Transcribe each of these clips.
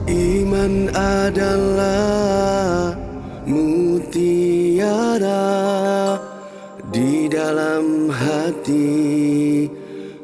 Iman adalah mutiara di dalam hati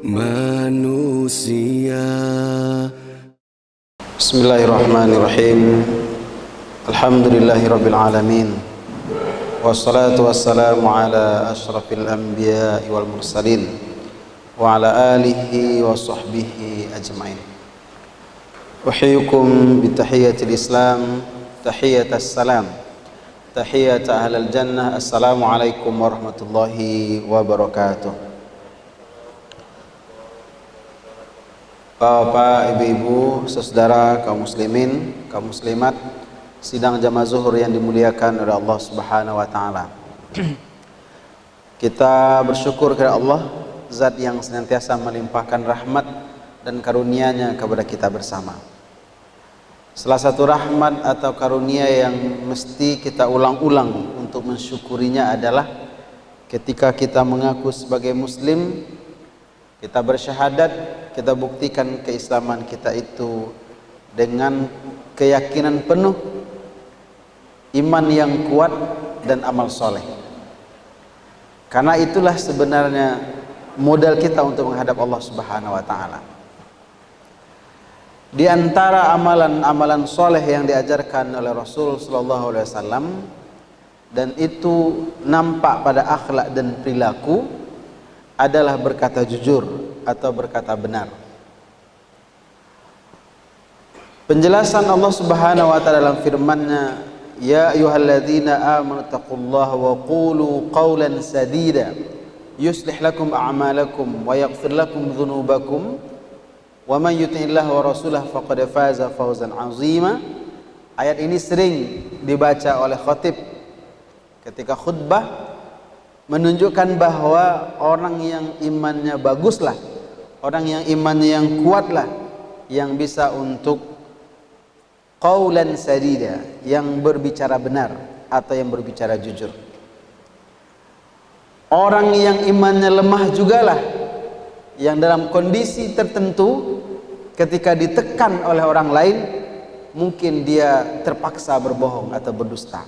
manusia. Bismillahirrahmanirrahim. Alhamdulillahirabbil alamin. Wassalatu wassalamu ala asyrafil anbiya'i wal mursalin wa ala alihi wa sahbihi ajmain. Uhiyyukum bitahiyatil Islam, tahiyatas salam, tahiyat ahlal jannah. Assalamualaikum warahmatullahi wabarakatuh. Bapak, ibu-ibu, saudara, kaum muslimin, kaum muslimat, sidang jamaah zuhur yang dimuliakan oleh Allah Subhanahu wa taala. Kita bersyukur kepada Allah, zat yang senantiasa melimpahkan rahmat dan karunia-Nya kepada kita bersama. Salah satu rahmat atau karunia yang mesti kita ulang-ulang untuk mensyukurinya adalah ketika kita mengaku sebagai muslim, kita bersyahadat, kita buktikan keislaman kita itu dengan keyakinan penuh, iman yang kuat dan amal soleh. Karena itulah sebenarnya modal kita untuk menghadap Allah Subhanahu wa taala. Di antara amalan-amalan soleh yang diajarkan oleh Rasul sallallahu alaihi wasallam, dan itu nampak pada akhlak dan perilaku, adalah berkata jujur atau berkata benar. Penjelasan Allah Subhanahu wa taala dalam firman-Nya, ya ayyuhalladzina amanu taqullaha wa qulu qawlan sadida yuslih lakum a'malakum wa yaghfir lakum dzunubakum wa man yuti'illaha wa rasulahu faqad faza fawzan 'azima. Ayat ini sering dibaca oleh khatib ketika khutbah, menunjukkan bahwa orang yang imannya baguslah, orang yang imannya yang kuatlah, yang bisa untuk qaulan sadida, yang berbicara benar atau yang berbicara jujur. Orang yang imannya lemah jugalah, yang dalam kondisi tertentu ketika ditekan oleh orang lain mungkin dia terpaksa berbohong atau berdusta.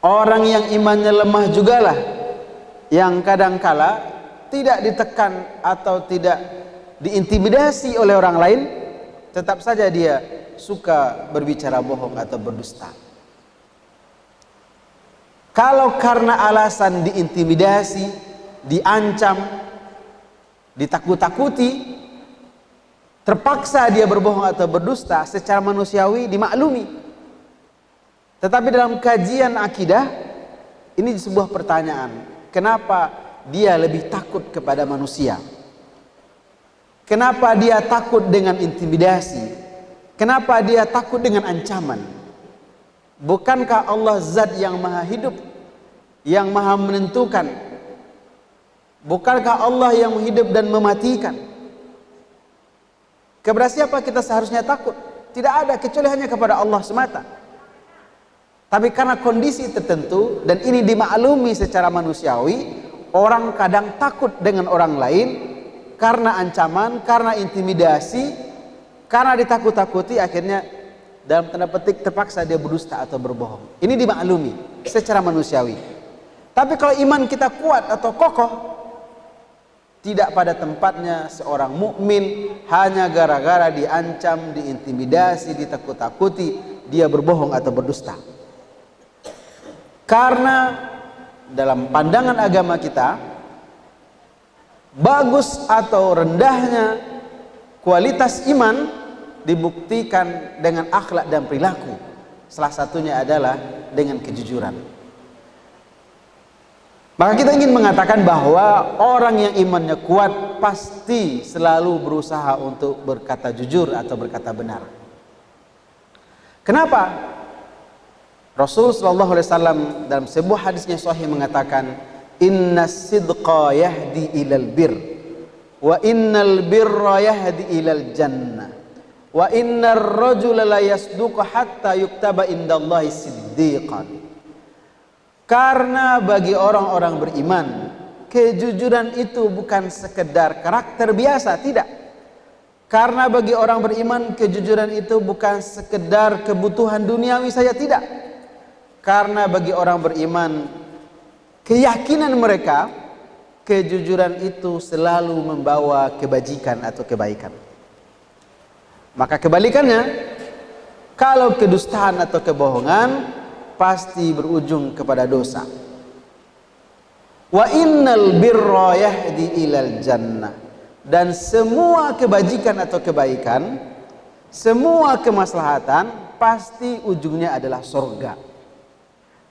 Orang yang imannya lemah jugalah yang kadangkala tidak ditekan atau tidak diintimidasi oleh orang lain, tetap saja dia suka berbicara bohong atau berdusta. Kalau karena alasan diintimidasi, diancam, ditakut-takuti, terpaksa dia berbohong atau berdusta, secara manusiawi dimaklumi. Tetapi dalam kajian akidah, ini sebuah pertanyaan. Kenapa dia lebih takut kepada manusia? Kenapa dia takut dengan intimidasi? Kenapa dia takut dengan ancaman? Bukankah Allah zat yang maha hidup, yang maha menentukan? Bukankah Allah yang menghidup dan mematikan? Kepada siapa kita seharusnya takut? Tidak ada, kecuali hanya kepada Allah semata. Tapi karena kondisi tertentu, dan ini dimaklumi secara manusiawi, orang kadang takut dengan orang lain karena ancaman, karena intimidasi, karena ditakut-takuti, akhirnya dalam tanda petik terpaksa dia berdusta atau berbohong. Ini dimaklumi secara manusiawi. Tapi kalau iman kita kuat atau kokoh, tidak pada tempatnya seorang mukmin hanya gara-gara diancam, diintimidasi, ditakut-takuti, dia berbohong atau berdusta. Karena dalam pandangan agama kita, bagus atau rendahnya kualitas iman dibuktikan dengan akhlak dan perilaku. Salah satunya adalah dengan kejujuran. Maka kita ingin mengatakan bahwa orang yang imannya kuat pasti selalu berusaha untuk berkata jujur atau berkata benar. Kenapa? Rasul sallallahu alaihi wasallam dalam sebuah hadisnya sahih mengatakan, innas sidqa yahdi ilal bir, wa innal birra yahdi ilal jannah, wa innar rajula la yasduqu hatta yuktaba indallahi siddiqan. Karena bagi orang-orang beriman, kejujuran itu bukan sekedar karakter biasa, tidak. Karena bagi orang beriman kejujuran itu bukan sekedar kebutuhan duniawi saja, tidak. Karena bagi orang beriman keyakinan mereka kejujuran itu selalu membawa kebajikan atau kebaikan. Maka kebalikannya, kalau kedustaan atau kebohongan pasti berujung kepada dosa. Wa innal birra yahdi ilal jannah. Dan semua kebajikan atau kebaikan, semua kemaslahatan pasti ujungnya adalah surga.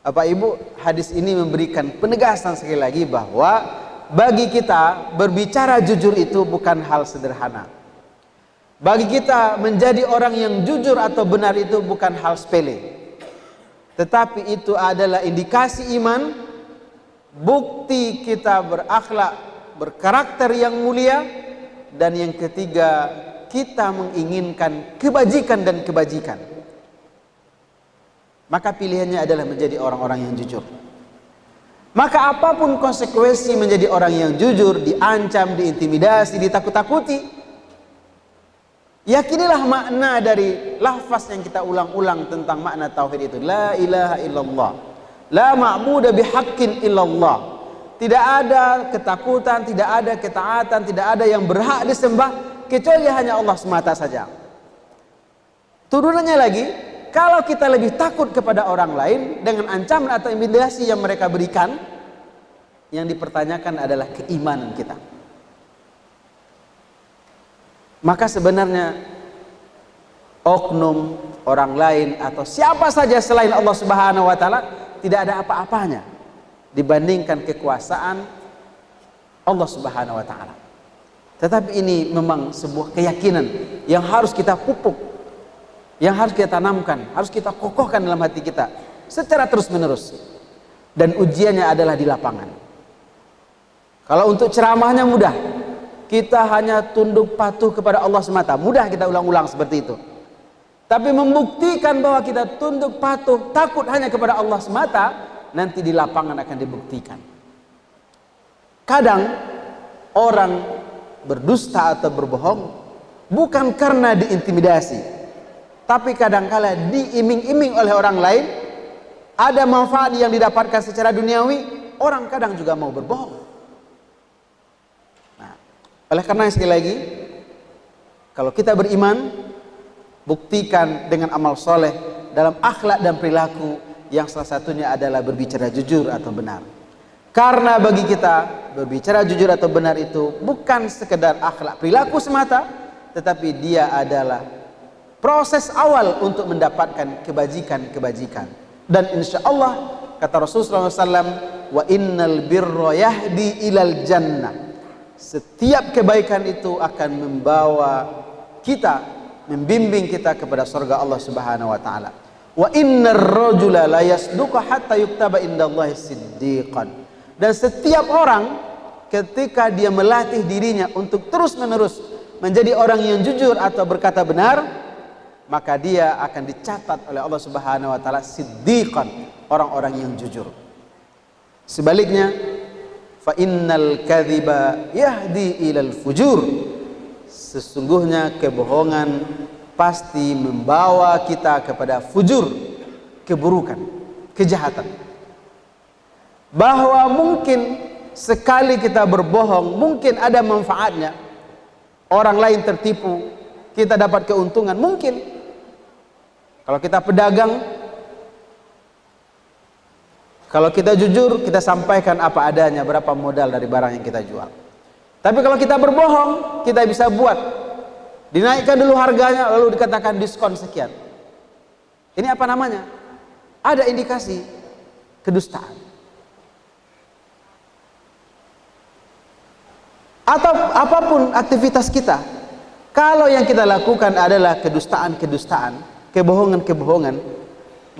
Bapak Ibu, hadis ini memberikan penegasan sekali lagi bahwa bagi kita berbicara jujur itu bukan hal sederhana. Bagi kita menjadi orang yang jujur atau benar itu bukan hal sepele. Tetapi itu adalah indikasi iman, bukti kita berakhlak, berkarakter yang mulia. Dan yang ketiga, kita menginginkan kebajikan dan kebajikan. Maka pilihannya adalah menjadi orang-orang yang jujur. Maka apapun konsekuensi menjadi orang yang jujur, diancam, diintimidasi, ditakut-takuti, yakinilah makna dari lafaz yang kita ulang-ulang tentang makna tauhid itu. La ilaha illallah, la ma'budu bihaqqin illallah. Tidak ada ketakutan, tidak ada ketaatan, tidak ada yang berhak disembah kecuali hanya Allah semata saja. Turunannya lagi, kalau kita lebih takut kepada orang lain dengan ancaman atau intimidasi yang mereka berikan, yang dipertanyakan adalah keimanan kita. Maka sebenarnya oknum orang lain atau siapa saja selain Allah Subhanahu wa taala tidak ada apa-apanya dibandingkan kekuasaan Allah Subhanahu wa taala. Tetapi ini memang sebuah keyakinan yang harus kita pupuk, yang harus kita tanamkan, harus kita kokohkan dalam hati kita secara terus-menerus. Dan ujiannya adalah di lapangan. Kalau untuk ceramahnya mudah, kita hanya tunduk patuh kepada Allah semata, mudah kita ulang-ulang seperti itu. Tapi membuktikan bahwa kita tunduk patuh, takut hanya kepada Allah semata, nanti di lapangan akan dibuktikan. Kadang orang berdusta atau berbohong bukan karena diintimidasi, tapi kadangkala diiming-iming oleh orang lain, ada manfaat yang didapatkan secara duniawi, orang kadang juga mau berbohong. Nah, oleh karena sekali lagi, kalau kita beriman, buktikan dengan amal soleh dalam akhlak dan perilaku, yang salah satunya adalah berbicara jujur atau benar. Karena bagi kita berbicara jujur atau benar itu bukan sekedar akhlak perilaku semata, tetapi dia adalah proses awal untuk mendapatkan kebajikan-kebajikan. Dan insya Allah kata Rasulullah SAW, wa innal birra yahdi ilal jannah. Setiap kebaikan itu akan membawa kita, membimbing kita kepada surga Allah Subhanahu wa taala. Wa innar rajula la yasduqu hatta yuktaba indallahi siddiqan. Dan setiap orang ketika dia melatih dirinya untuk terus-menerus menjadi orang yang jujur atau berkata benar, maka dia akan dicatat oleh Allah Subhanahu wa taala siddiqan, orang-orang yang jujur. Sebaliknya, fa innal kadhiba yahdi ilal fujur. Sesungguhnya kebohongan pasti membawa kita kepada fujur, keburukan, kejahatan. Bahwa mungkin sekali kita berbohong, mungkin ada manfaatnya. Orang lain tertipu, kita dapat keuntungan, mungkin. Kalau kita pedagang, kalau kita jujur, kita sampaikan apa adanya, berapa modal dari barang yang kita jual. Tapi kalau kita berbohong, kita bisa buat dinaikkan dulu harganya, lalu dikatakan diskon sekian. Ini apa namanya? Ada indikasi kedustaan. Atau apapun aktivitas kita, kalau yang kita lakukan adalah kedustaan-kedustaan, kebohongan-kebohongan,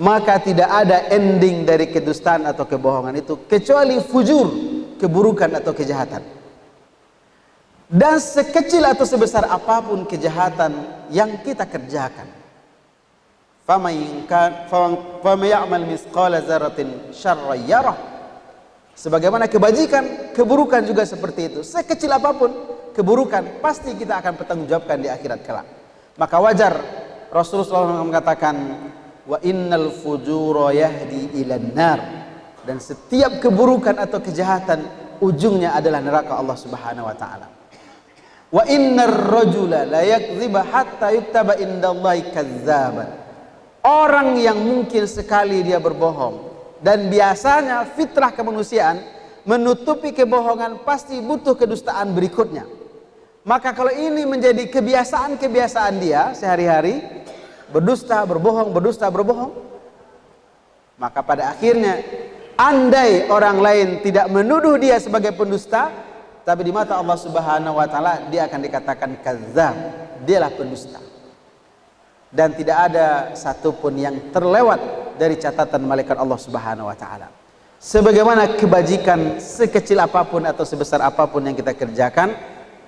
maka tidak ada ending dari kedustaan atau kebohongan itu kecuali fujur, keburukan atau kejahatan. Dan sekecil atau sebesar apapun kejahatan yang kita kerjakan, faman ya'mal misqala dzarratin syarran yarah. Sebagaimana kebajikan, keburukan juga seperti itu. Sekecil apapun keburukan, pasti kita akan pertanggungjawabkan di akhirat kelak. Maka wajar Rasulullah SAW mengatakan, wa innal fujura yahdi ilan nar, dan setiap keburukan atau kejahatan ujungnya adalah neraka Allah Subhanahu wa taala. Wa innar rajula la yakdziba hatta yuktaba indallahi kadzdzaban. Orang yang mungkin sekali dia berbohong, dan biasanya fitrah kemanusiaan menutupi kebohongan pasti butuh kedustaan berikutnya. Maka kalau ini menjadi kebiasaan-kebiasaan dia sehari-hari, berdusta, berbohong, berdusta, berbohong, maka pada akhirnya andai orang lain tidak menuduh dia sebagai pendusta, tapi di mata Allah Subhanahu wa taala dia akan dikatakan kadzdzab, dialah pendusta. Dan tidak ada satupun yang terlewat dari catatan malaikat Allah Subhanahu wa taala. Sebagaimana kebajikan sekecil apapun atau sebesar apapun yang kita kerjakan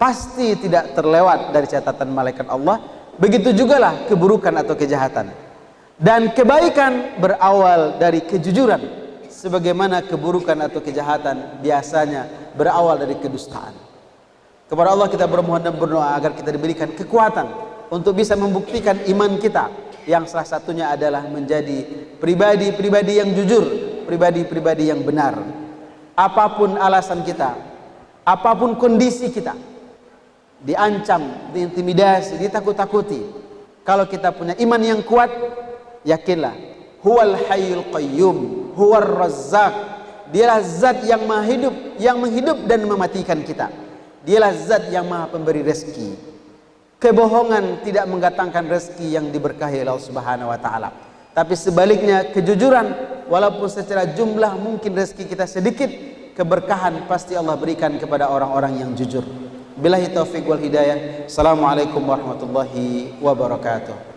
pasti tidak terlewat dari catatan malaikat Allah. Begitu jugalah keburukan atau kejahatan. Dan kebaikan berawal dari kejujuran, sebagaimana keburukan atau kejahatan biasanya berawal dari kedustaan. Kepada Allah kita bermohon dan berdoa agar kita diberikan kekuatan untuk bisa membuktikan iman kita, yang salah satunya adalah menjadi pribadi-pribadi yang jujur, pribadi-pribadi yang benar. Apapun alasan kita, apapun kondisi kita, diancam, diintimidasi, ditakut-takuti, kalau kita punya iman yang kuat, yakinlah, huwal hayyul qayyum, huwar razzaq, dialah zat yang maha hidup, yang menghidup dan mematikan kita. Dialah zat yang maha pemberi rezeki. Kebohongan tidak mendatangkan rezeki yang diberkahi Allah Subhanahu wa taala. Tapi sebaliknya, kejujuran, walaupun secara jumlah mungkin rezeki kita sedikit, keberkahan pasti Allah berikan kepada orang-orang yang jujur. Billahi taufiq wal hidayah. Assalamualaikum warahmatullahi wabarakatuh.